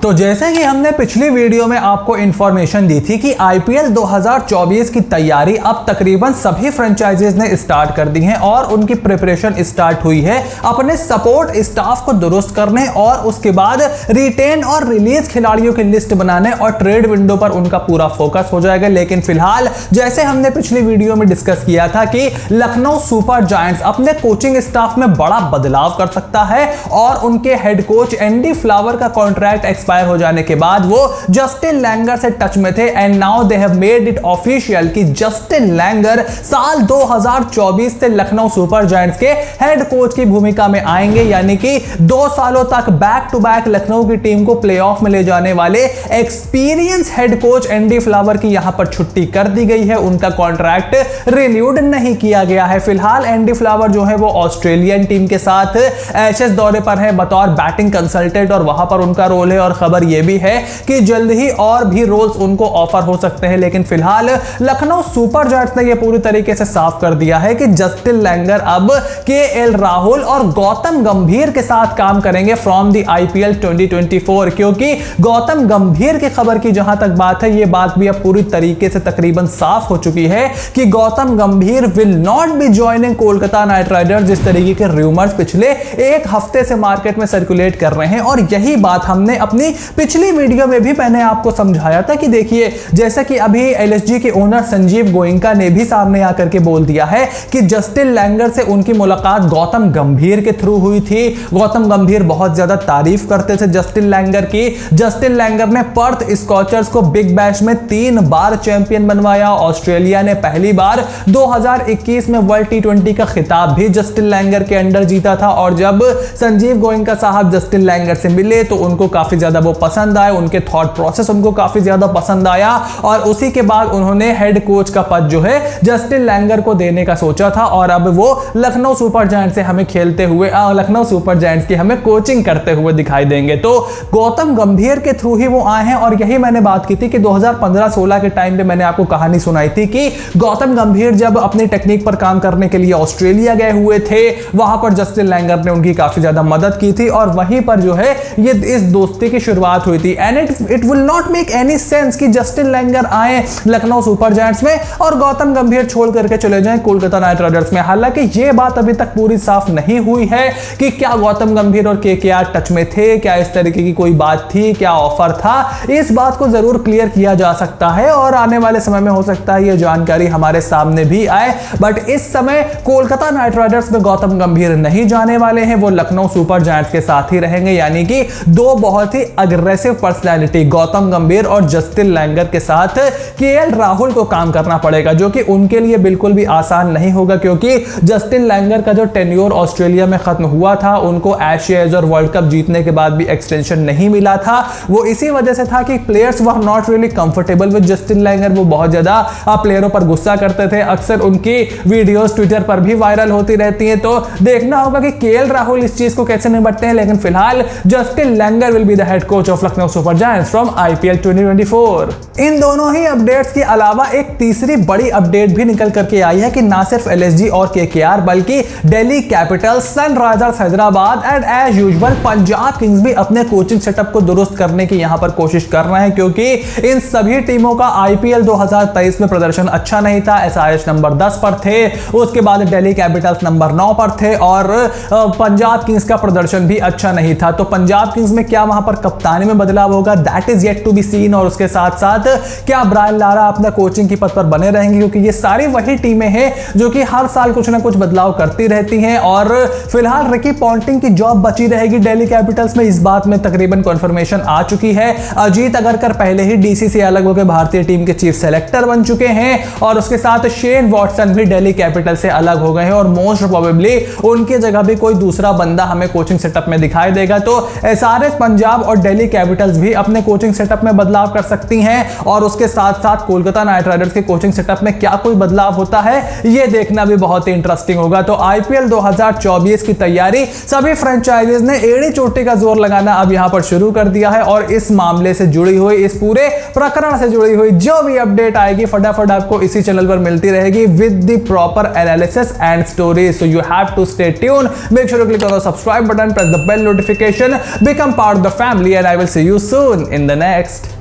तो जैसे कि हमने पिछली वीडियो में आपको इंफॉर्मेशन दी थी कि आईपीएल 2024 की तैयारी अब तकरीबन सभी फ्रेंचाइजीज ने स्टार्ट कर दी है और उनकी प्रिपरेशन स्टार्ट हुई है अपने सपोर्ट स्टाफ को दुरुस्त करने और उसके बाद रिटेन और रिलीज खिलाड़ियों की लिस्ट बनाने और ट्रेड विंडो पर उनका पूरा फोकस हो जाएगा। लेकिन फिलहाल जैसे हमने पिछली वीडियो में डिस्कस किया था कि लखनऊ सुपर जायंट्स अपने कोचिंग स्टाफ में बड़ा बदलाव कर सकता है और उनके हेड कोच एंडी फ्लावर का कॉन्ट्रैक्ट एक्सपायर हो जाने के बाद वो जस्टिन लैंगर से टच में थे and now they have made it official कि जस्टिन लैंगर साल 2024 से लखनऊ सुपर जायंट्स के हेड कोच की भूमिका में आएंगे, यानी कि 2 सालों तक बैक टू बैक लखनऊ की टीम को प्लेऑफ में ले जाने वाले experience head coach Andy flower की यहां पर छुट्टी कर दी गई है। उनका कॉन्ट्रैक्ट रिन्यूड नहीं किया गया है। फिलहाल एंडी फ्लावर जो है वो ऑस्ट्रेलियन टीम के साथ एशेज दौरे पर है बतौर बैटिंग कंसल्टेंट और वहां पर उनका रोल है और खबर यह भी है कि जल्द ही और भी रोल्स उनको ऑफर हो सकते हैं। लेकिन फिलहाल लखनऊ सुपर जायंट्स ने यह पूरी तरीके से साफ कर दिया है कि जस्टिन लैंगर अब केएल राहुल और गौतम गंभीर के साथ काम करेंगे फ्रॉम द आईपीएल 2024, क्योंकि गौतम गंभीर की खबर की जहां तक बात है, यह बात भी अब पूरी तरीके से तकरीबन साफ हो चुकी है कि गौतम गंभीर will not be joining Kolkata night Riders, जिस तरीके के रूमर्स पिछले एक हफ्ते से मार्केट में सर्कुलेट कर रहे हैं। और यही बात हमने अपनी पिछली वीडियो में भी मैंने आपको समझाया था कि देखिए जैसा कि अभी एलएसजी के ओनर संजीव गोयनका ने भी सामने आकर के बोल दिया है कि जस्टिन लैंगर से उनकी मुलाकात गौतम गंभीर के थ्रू हुई थी। गौतम गंभीर बहुत ज्यादा तारीफ करते थे जस्टिन लैंगर की। जस्टिन लैंगर ने पर्थ स्कॉचर्स को बिग बैश में 3 बार चैंपियन बनवाया। ऑस्ट्रेलिया ने पहली बार 2021 में वर्ल्ड टी20 का खिताब भी जस्टिन लैंगर के अंडर जीता था। और जब संजीव गोयनका साहब जस्टिन लैंगर से मिले तो उनको काफी ज्यादा वो पसंद आए, उनके थॉट प्रोसेस उनको काफी ज्यादा पसंद आया और उसी के बाद उन्होंने हेड कोच का पद जो है जस्टिन लैंगर को देने का सोचा था। और अब वो लखनऊ सुपर जायंट्स से हमें खेलते हुए लखनऊ सुपर जायंट्स की हमें कोचिंग करते हुए दिखाई देंगे। तो गौतम गंभीर के थ्रू ही वो आए हैं और यही मैंने बात की थी कि 2015-16 के टाइम पे मैंने आपको कहानी सुनाई थी कि गौतम गंभीर जब अपनी टेक्निक पर काम करने के लिए ऑस्ट्रेलिया गए हुए थे, वहां पर जस्टिन लैंगर ने उनकी काफी ज्यादा मदद की थी और वहीं पर जो है ये इस दोस्ती की शुरुआत हुई थी। And it will not make any sense कि जस्टिन लैंगर आए लखनऊ सुपर जायंट्स में और गौतम गंभीर छोड़ करके चले जाएं कोलकाता नाइट राइडर्स में। हालांकि ये बात अभी तक पूरी साफ नहीं हुई है कि क्या गौतम गंभीर और केकेआर टच में थे, क्या इस तरीके की कोई बात थी, क्या ऑफर था। इस बात को जरूर क्लियर किया जा सकता है और आने वाले समय में हो सकता है यह जानकारी हमारे सामने भी आए। बट इस समय कोलकाता नाइट राइडर्स में गौतम गंभीर नहीं जाने वाले हैं, वो लखनऊ सुपर जायंट्स के साथ ही रहेंगे। यानी कि 2 बहुत ही अग्रेसिव पर्सनैलिटी गौतम गंभीर और जस्टिन लैंगर के साथ केएल राहुल को काम करना पड़ेगा, जो कि उनके लिए बिल्कुल भी आसान नहीं होगा, क्योंकि जस्टिन लैंगर का जो टेन्योर ऑस्ट्रेलिया में खत्म हुआ था, उनको एशियाज और वर्ल्ड कप जीतने के बाद भी एक्सटेंशन नहीं मिला था। वो इसी वजह से था कि players were not really comfortable with Justin Langer. वो बहुत ज्यादा प्लेयरों पर गुस्सा करते थे, अक्सर उनकी वीडियोस ट्विटर पर भी वायरल होती रहती हैं। तो देखना होगा कि केएल राहुल इस चीज को कैसे निपटते हैं। लेकिन फिलहाल Justin Langer will be the head coach of Lucknow super giants from IPL 2024। इन दोनों ही अपडेट्स के अलावा एक तीसरी बड़ी अपडेट भी निकल करके आई है कि ना सिर्फ एलएसजी और केकेआर बल्कि Delhi Capitals, Sunrisers Hyderabad and as usual Punjab Kings भी अपने कोचिंग सेटअप को दुरुस्त करने की यहां पर कोशिश कर रहे हैं, क्योंकि इन सभी टीमों का आईपीएल 2023 में प्रदर्शन अच्छा नहीं था। एसआरएच नंबर 10 पर थे, उसके बाद दिल्ली कैपिटल्स नंबर 9 पर थे और पंजाब किंग्स का प्रदर्शन भी अच्छा नहीं था। तो पंजाब किंग्स में क्या वहां पर कप्तानी में बदलाव होगा, that is yet to be seen. और उसके साथ साथ क्या ब्रायन लारा अपना कोचिंग की पद पर बने रहेंगे, क्योंकि ये सारी वही टीमें हैं जो कि हर साल कुछ ना कुछ बदलाव करती रहती हैं। और फिलहाल रिकी पॉन्टिंग की जॉब बची रहेगी दिल्ली कैपिटल्स में, इस बात में तकरीबन कंफर्मेशन आ चुकी है। अजीत अगरकर पहले ही डीसी से अलग होकर भारतीय टीम के चीफ सेलेक्टर बन चुके हैं और उसके साथ शेन वॉटसन भी दिल्ली कैपिटल से अलग हो गए हैं और मोस्ट प्रोबेबली उनकी जगह भी कोई दूसरा बंदा हमें कोचिंग सेटअप में दिखाई देगा। तो एसआरएच पंजाब और दिल्ली कैपिटल्स भी अपने कोचिंग सेटअप में बदलाव कर सकती हैं और उसके साथ साथ कोलकाता नाइट राइडर्स के कोचिंग सेटअप में क्या कोई बदलाव होता है, यह देखना भी बहुत ही इंटरेस्टिंग होगा। तो आईपीएल 2024 की तैयारी सभी फ्रेंचाइजीज ने एड़ी चोटी का जोर लगाना अब यहां पर शुरू कर दिया है और इस मामले से जुड़ी हुई, इस पूरे प्रकरण से जुड़ी हुई जो भी अपडेट आएगी फटाफट आपको इसी चैनल पर मिलती रहेगी with the proper analysis and story. So you have to stay tune, make sure to click on the subscribe button, press the bell notification, become part of the family and I will see you soon in the next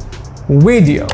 video.